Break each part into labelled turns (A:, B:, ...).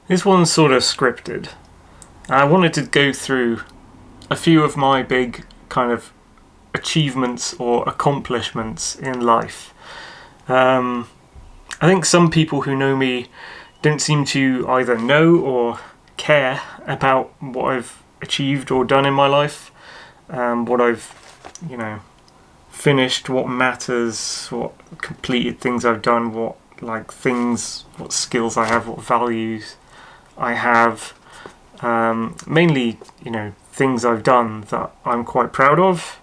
A: This one's sort of scripted. I wanted to go through a few of my big kind of achievements or accomplishments in life. I think some people who know me don't seem to either know or care about what I've achieved or done in my life, what I've, finished, what matters, what completed things I've done, what skills I have, what values I have. Mainly, things I've done that I'm quite proud of.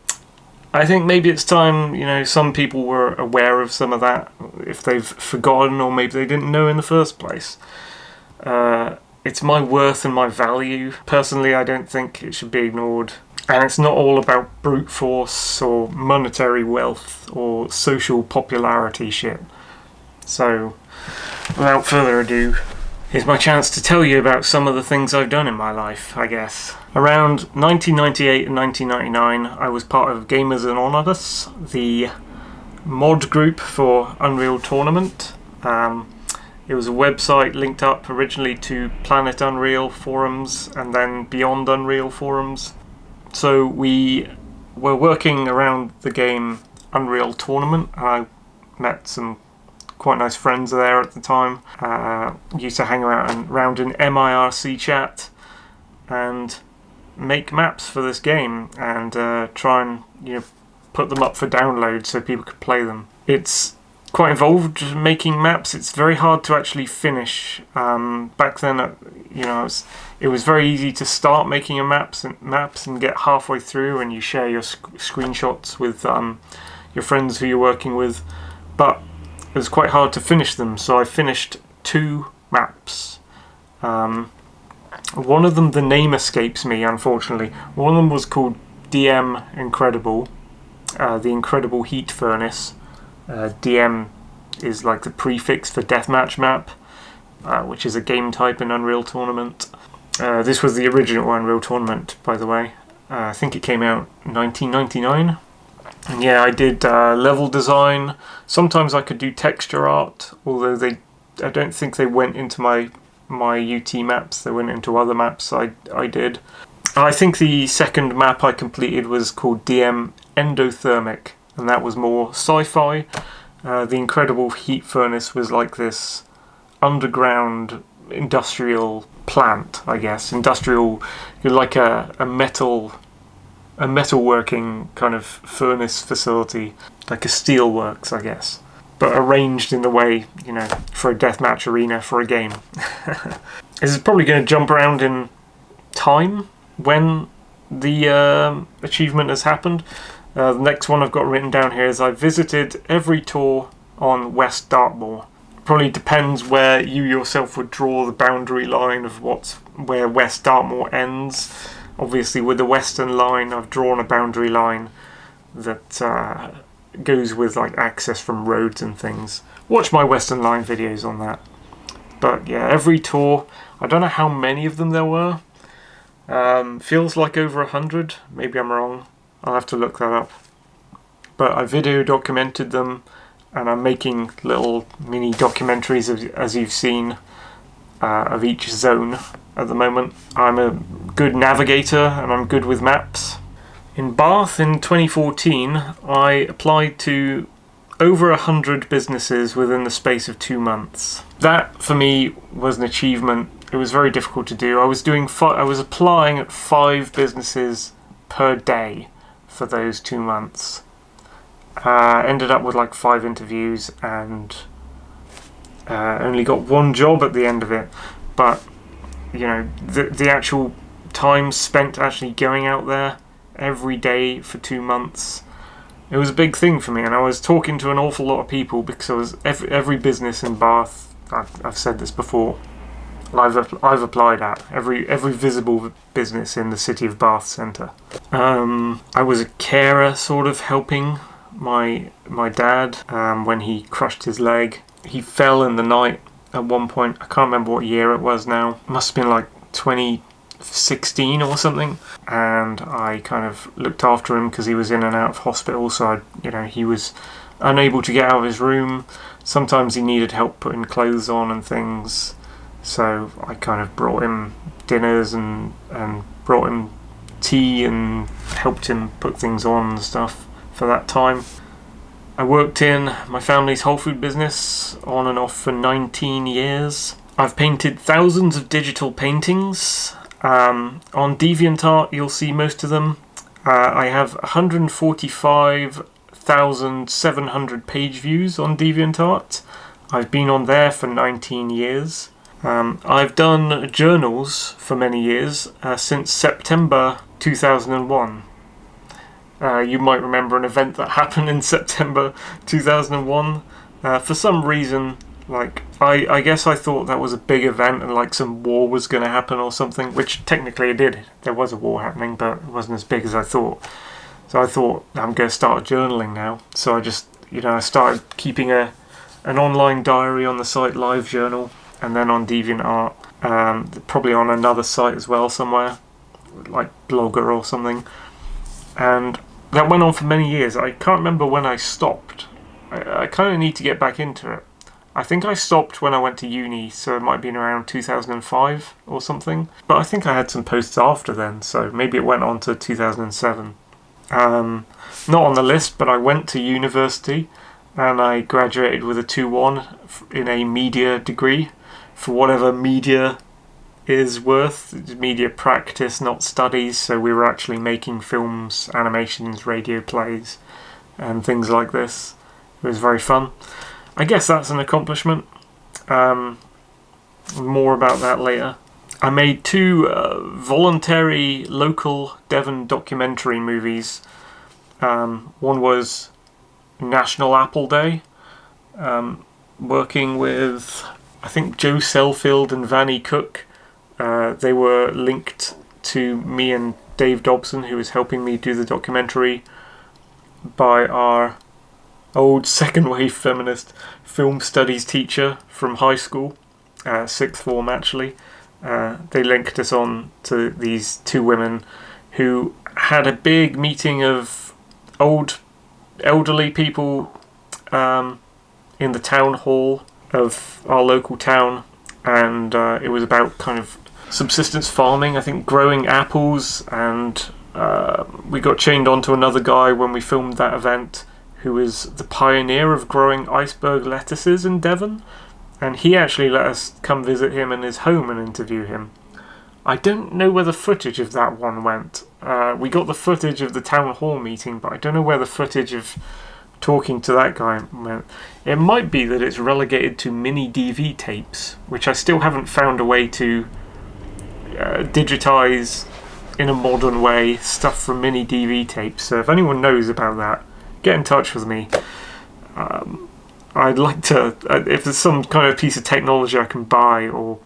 A: I think maybe it's time, some people were aware of some of that, if they've forgotten or maybe they didn't know in the first place. It's my worth and my value. Personally, I don't think it should be ignored. And it's not all about brute force or monetary wealth or social popularity shit. So, without further ado, here's my chance to tell you about some of the things I've done in my life, I guess. Around 1998 and 1999, I was part of Gamers Anonymous, the mod group for Unreal Tournament. It was a website linked up originally to Planet Unreal forums and then Beyond Unreal forums. So we were working around the game Unreal Tournament, and I met some quite nice friends there at the time. Used to hang around in MIRC chat and make maps for this game and try and put them up for download so people could play them. It's quite involved making maps. It's very hard to actually finish. Back then, it was very easy to start making maps and get halfway through and you share your screenshots with your friends who you're working with, but it was quite hard to finish them, so I finished 2 maps. One of them, the name escapes me, unfortunately. One of them was called DM Incredible, the Incredible Heat Furnace. DM is like the prefix for Deathmatch map, which is a game type in Unreal Tournament. This was the original Unreal Tournament, by the way. I think it came out in 1999. And yeah, I did level design. Sometimes I could do texture art, although I don't think they went into my UT maps. They went into other maps I did. I think the second map I completed was called DM Endothermic, and that was more sci-fi. The Incredible Heat Furnace was like this underground industrial plant, I guess. Industrial, like a metalworking kind of furnace facility, like a steelworks, I guess, but arranged in the way, for a deathmatch arena for a game. This is probably going to jump around in time when the achievement has happened. The next one I've got written down here is I visited every tour on West Dartmoor. Probably depends where you yourself would draw the boundary line of where West Dartmoor ends. Obviously, with the Western Line, I've drawn a boundary line that goes with access from roads and things. Watch my Western Line videos on that. But yeah, every tour, I don't know how many of them there were. Feels like over 100. Maybe I'm wrong. I'll have to look that up. But I video documented them, and I'm making little mini documentaries as you've seen of each zone at the moment. I'm a good navigator and I'm good with maps. In Bath in 2014, I applied to over 100 businesses within the space of 2 months. That for me was an achievement. It was very difficult to do. I was applying at 5 businesses per day for those 2 months. Ended up with 5 interviews and only got 1 job at the end of it. But the actual time spent actually going out there every day for 2 months, it was a big thing for me, and I was talking to an awful lot of people because I was every business in Bath. I've said this before. I've applied at every visible business in the city of Bath Centre. I was a carer, sort of helping my dad when he crushed his leg. He fell in the night at one point. I can't remember what year it was now. It must have been 2016 or something. And I kind of looked after him because he was in and out of hospital. So he was unable to get out of his room. Sometimes he needed help putting clothes on and things. So I kind of brought him dinners and brought him tea and helped him put things on and stuff for that time. I worked in my family's whole food business on and off for 19 years. I've painted thousands of digital paintings. On DeviantArt you'll see most of them. I have 145,700 page views on DeviantArt. I've been on there for 19 years. I've done journals for many years, since September 2001. You might remember an event that happened in September 2001. For some reason, I guess I thought that was a big event and some war was going to happen or something, which technically it did. There was a war happening, but it wasn't as big as I thought. So I thought, I'm going to start journaling now. So I just, I started keeping an online diary on the site LiveJournal, and then on DeviantArt, probably on another site as well somewhere, like Blogger or something. And that went on for many years. I can't remember when I stopped. I kind of need to get back into it. I think I stopped when I went to uni, so it might have been around 2005 or something. But I think I had some posts after then, so maybe it went on to 2007. Not on the list, but I went to university and I graduated with a 2-1 in a media degree, for whatever media is worth. It's media practice, not studies, so we were actually making films, animations, radio plays, and things like this. It was very fun. I guess that's an accomplishment. More about that later. I made 2 voluntary local Devon documentary movies. One was National Apple Day, working with, I think, Joe Selfield and Vannie Cook. They were linked to me and Dave Dobson, who was helping me do the documentary, by our old second-wave feminist film studies teacher from high school, 6th form actually. They linked us on to these 2 women who had a big meeting of elderly people in the town hall of our local town, and it was about kind of subsistence farming, I think growing apples, and we got chained onto another guy when we filmed that event who is the pioneer of growing iceberg lettuces in Devon, and he actually let us come visit him in his home and interview him. I don't know where the footage of that one went. We got the footage of the town hall meeting, but I don't know where the footage of talking to that guy went. It might be that it's relegated to mini DV tapes, which I still haven't found a way to digitize in a modern way stuff from mini DV tapes. So if anyone knows about that, get in touch with me. I'd like to, if there's some kind of piece of technology I can buy, or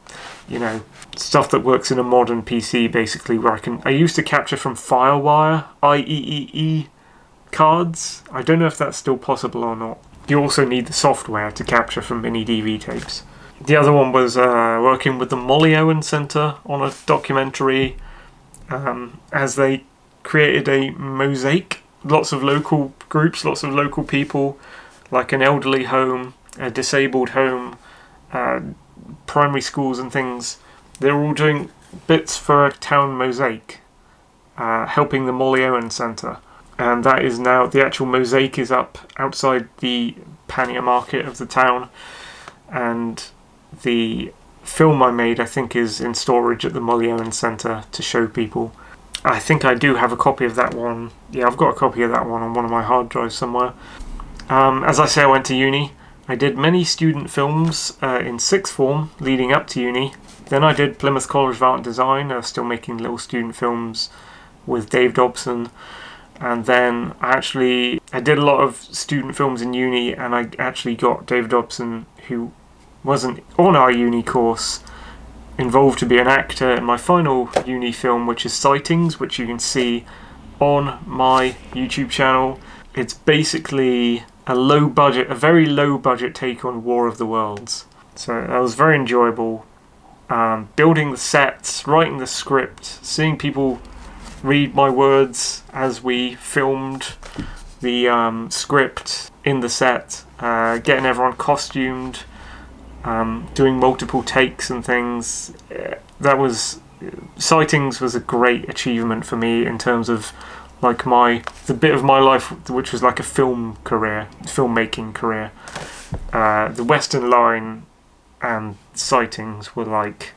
A: stuff that works in a modern PC, basically, where I used to capture from FireWire IEEE cards. I don't know if that's still possible or not. You also need the software to capture from mini DV tapes. The other one was working with the Molly Owen Centre on a documentary, as they created a mosaic. Lots of local groups, lots of local people, like an elderly home, a disabled home, primary schools and things. They're all doing bits for a town mosaic, helping the Molly Owen Centre. And that is now, the actual mosaic is up outside the pannier market of the town, and the film I made, I think, is in storage at the Molly Owen Centre to show people. I think I do have a copy of that one. Yeah, I've got a copy of that one on one of my hard drives somewhere. As I say, I went to uni. I did many student films in 6th form leading up to uni. Then I did Plymouth College of Art and Design. I was still making little student films with Dave Dobson. And then I did a lot of student films in uni, and I actually got Dave Dobson, who wasn't on our uni course, involved to be an actor in my final uni film, which is Sightings, which you can see on my YouTube channel. It's basically a very low budget take on War of the Worlds. So that was very enjoyable. Building the sets, writing the script, seeing people read my words as we filmed the script in the set, getting everyone costumed, doing multiple takes and things. Sightings was a great achievement for me in terms of like the bit of my life which was like a filmmaking career. The Western Line and Sightings were like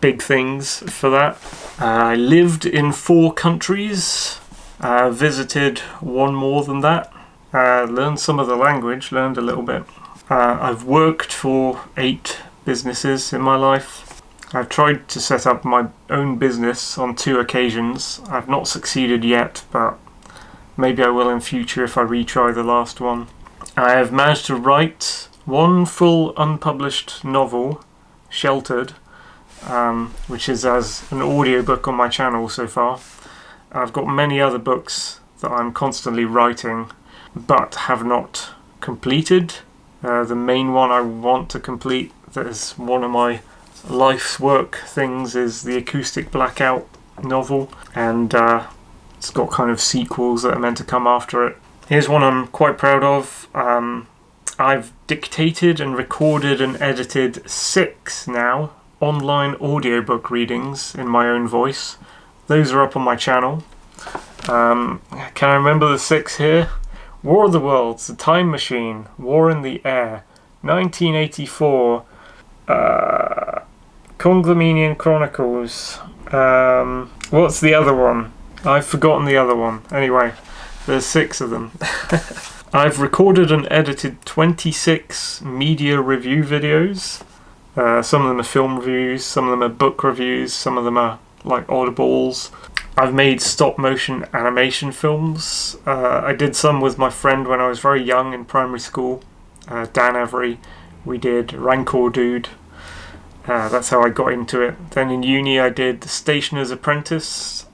A: big things for that. I lived in 4 countries, visited one more than that, learned some of the language, learned a little bit. I've worked for 8 businesses in my life. I've tried to set up my own business on 2 occasions. I've not succeeded yet, but maybe I will in future if I retry the last one. I have managed to write 1 full unpublished novel, Sheltered, which is as an audiobook on my channel so far. I've got many other books that I'm constantly writing, but have not completed. The main one I want to complete, that is one of my life's work things, is the Acoustic Blackout novel, and it's got kind of sequels that are meant to come after it. Here's one I'm quite proud of. I've dictated and recorded and edited 6 now online audiobook readings in my own voice. Those are up on my channel. Can I remember the 6 here? War of the Worlds, The Time Machine, War in the Air, 1984, Conglemenian Chronicles. What's the other one? I've forgotten the other one. Anyway, there's 6 of them. I've recorded and edited 26 media review videos. Some of them are film reviews, some of them are book reviews, some of them are like audibles. I've made stop motion animation films. I did some with my friend when I was very young in primary school, Dan Avery. We did Rancor Dude. That's how I got into it. Then in uni I did The Stationer's Apprentice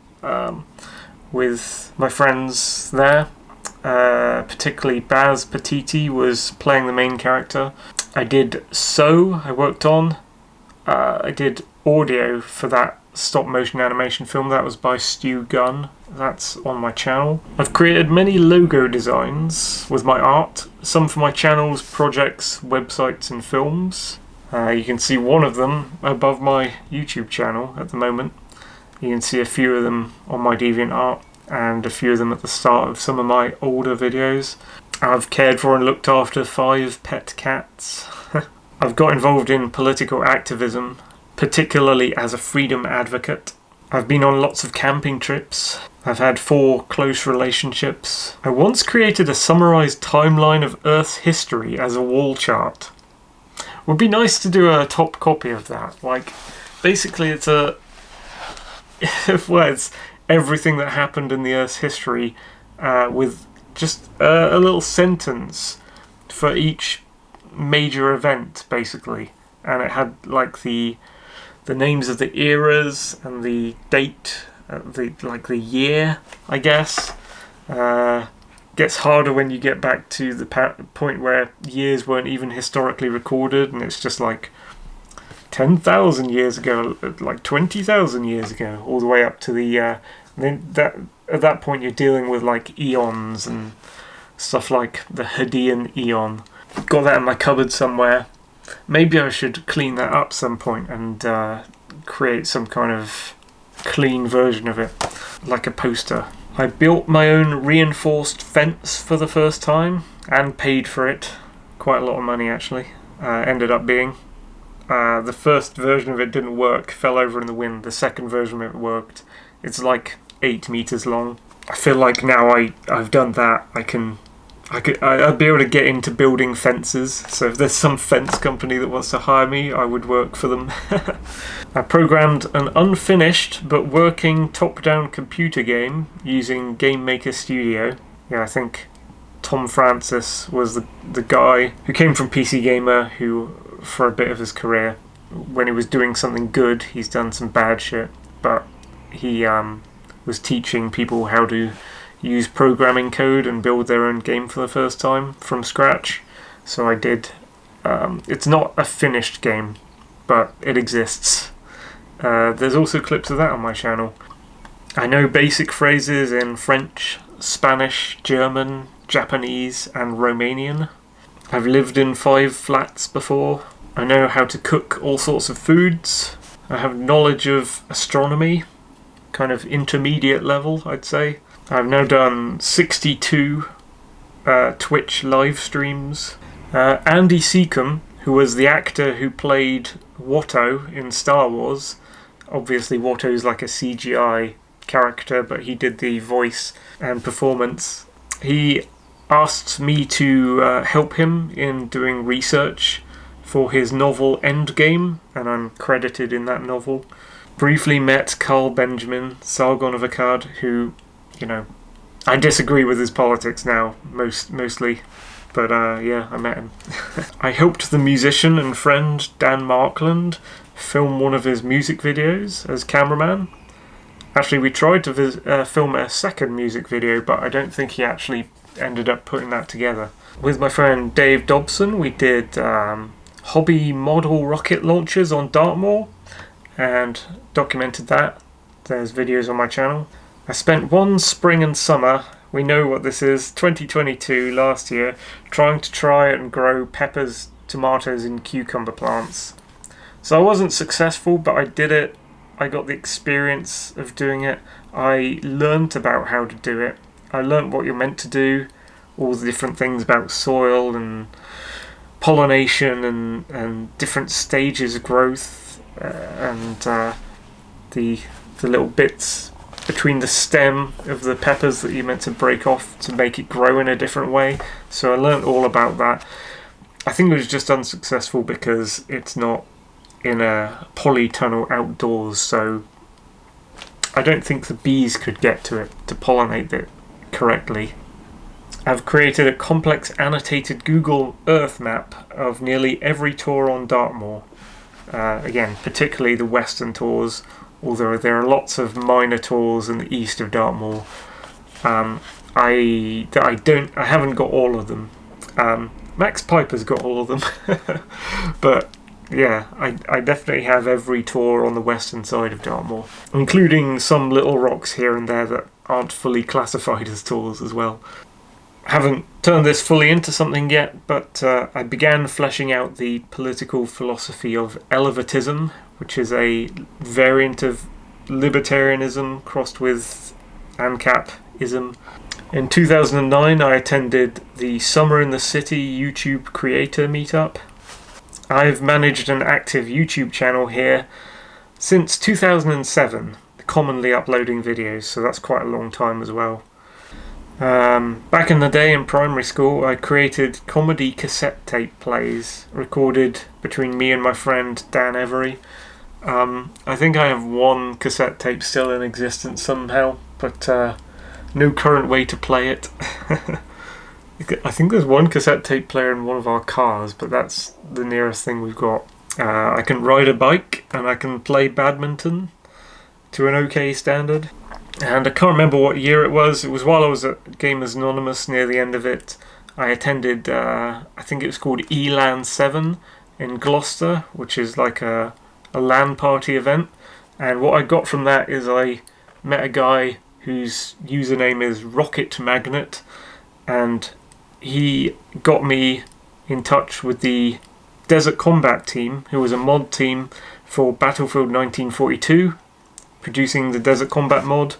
A: with my friends there. Particularly Baz Patiti was playing the main character. I did I worked on. I did audio for that stop motion animation film. That was by Stu Gunn. That's on my channel. I've created many logo designs with my art, some for my channels, projects, websites and films. You can see one of them above my YouTube channel at the moment. You can see a few of them on my DeviantArt and a few of them at the start of some of my older videos. I've cared for and looked after 5 pet cats. I've got involved in political activism, particularly as a freedom advocate. I've been on lots of camping trips. I've had 4 close relationships. I once created a summarised timeline of Earth's history as a wall chart. Would be nice to do a top copy of that. Like, basically it's it's everything that happened in the Earth's history with just a little sentence for each major event, basically. And it had like the names of the eras and the date, the year, I guess. Gets harder when you get back to the point where years weren't even historically recorded, and it's just like 10,000 years ago, like 20,000 years ago, all the way up to the then at that point you're dealing with like eons and stuff like the Hadean eon. Got that in my cupboard somewhere. Maybe I should clean that up some point and create some kind of clean version of it, like a poster. I built my own reinforced fence for the first time and paid for it. Quite a lot of money actually. Ended up being. The first version of it didn't work, fell over in the wind. The second version of it worked. It's like 8 meters long. I feel like now I've done that, I'd be able to get into building fences. So if there's some fence company that wants to hire me, I would work for them. I programmed an unfinished but working top-down computer game using Game Maker Studio. Yeah, I think Tom Francis was the guy who came from PC Gamer, who for a bit of his career, when he was doing something good, he's done some bad shit, but he was teaching people how to use programming code and build their own game for the first time from scratch. So I did. It's not a finished game, but it exists. There's also clips of that on my channel. I know basic phrases in French, Spanish, German, Japanese and Romanian. I've lived in 5 flats before. I know how to cook all sorts of foods. I have knowledge of astronomy, kind of intermediate level, I'd say. I've now done 62 Twitch live streams. Andy Secombe, who was the actor who played Watto in Star Wars. Obviously, Watto's like a CGI character, but he did the voice and performance. He asked me to help him in doing research for his novel Endgame, and I'm credited in that novel. Briefly met Carl Benjamin, Sargon of Akkad, who, you know, I disagree with his politics now, mostly. But yeah, I met him. I helped the musician and friend Dan Markland film one of his music videos as cameraman. Actually, we tried to film a second music video, but I don't think he actually ended up putting that together. With my friend Dave Dobson, we did hobby model rocket launchers on Dartmoor and documented that. There's videos on my channel. I spent one spring and summer, we know what this is, 2022, last year, trying and grow peppers, tomatoes and cucumber plants. So I wasn't successful, but I did it. I got the experience of doing it. I learnt about how to do it. I learnt what you're meant to do, all the different things about soil and pollination and different stages of growth and the little bits between the stem of the peppers that you're meant to break off to make it grow in a different way. So I learnt all about that. I think it was just unsuccessful because it's not in a polytunnel outdoors, so I don't think the bees could get to it to pollinate it correctly. I've created a complex annotated Google Earth map of nearly every tour on Dartmoor. Again, particularly the western tours, although there are lots of minor tours in the east of Dartmoor. I haven't got all of them. Max Piper's got all of them, but yeah, I definitely have every tour on the western side of Dartmoor, including some little rocks here and there that aren't fully classified as tours as well. Haven't turned this fully into something yet, but I began fleshing out the political philosophy of elevatism, which is a variant of libertarianism crossed with ANCAPism. In 2009, I attended the Summer in the City YouTube Creator Meetup. I've managed an active YouTube channel here since 2007, commonly uploading videos, so that's quite a long time as well. Back in the day in primary school, I created comedy cassette tape plays recorded between me and my friend Dan Every. I think I have one cassette tape still in existence somehow, but no current way to play it. I think there's one cassette tape player in one of our cars, but that's the nearest thing we've got. I can ride a bike and I can play badminton to an okay standard. And I can't remember what year it was. It was while I was at Gamers Anonymous near the end of it. I attended, I think it was called ELAN 7 in Gloucester, which is like a LAN party event. And what I got from that is I met a guy whose username is Rocket Magnet, and he got me in touch with the Desert Combat team, who was a mod team for Battlefield 1942, producing the Desert Combat mod.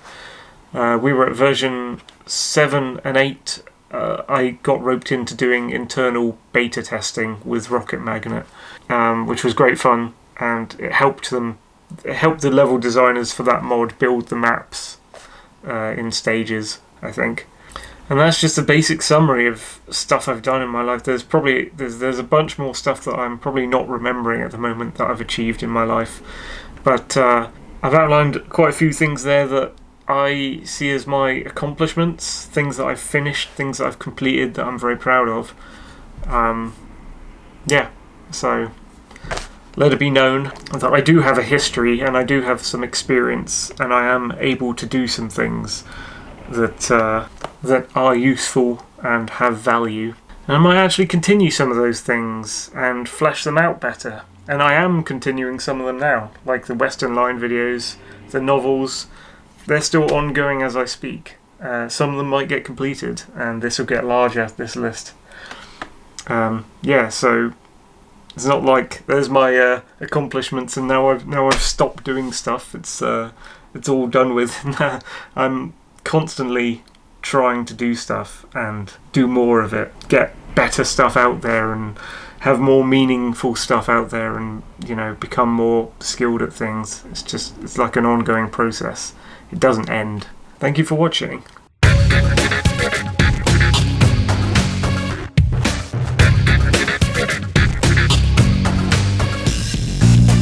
A: We were at version 7 and 8. I got roped into doing internal beta testing with Rocket Magnet, which was great fun, and it helped the level designers for that mod build the maps in stages, I think. And that's just a basic summary of stuff I've done in my life. There's a bunch more stuff that I'm probably not remembering at the moment that I've achieved in my life. But I've outlined quite a few things there that I see as my accomplishments, things that I've finished, things that I've completed that I'm very proud of. So let it be known that I do have a history and I do have some experience, and I am able to do some things that are useful and have value. And I might actually continue some of those things and flesh them out better. And I am continuing some of them now, like the Western Line videos, the novels. They're still ongoing as I speak. Some of them might get completed, and this will get larger, this list. So It's not like there's my accomplishments and now I've stopped doing stuff. It's all done with. I'm constantly trying to do stuff and do more of it, get better stuff out there and have more meaningful stuff out there, and become more skilled at things. It's like an ongoing process. It doesn't end. Thank you for watching.